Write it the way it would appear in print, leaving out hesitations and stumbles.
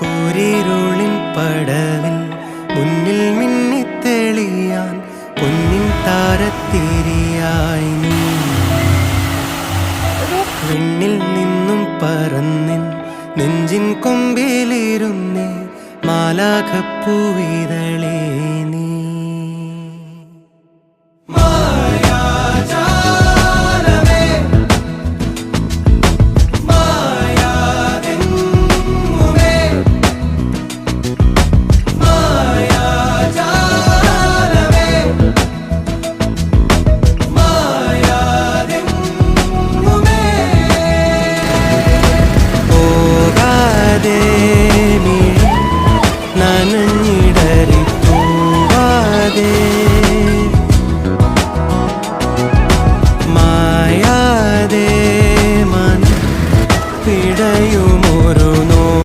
കൂരിരുളിൻ പടവിൽ മുന്നിൽ മിന്നിത്തെളിയാൻ പൊന്നിൻ താരത്തിരിയായി നീ വിണ്ണിൽ നിന്നും പറന്നിൻ നെഞ്ചിൻ കൊമ്പിലിരുന്നേ മാലാഖപ്പൂവിതളേ നീ.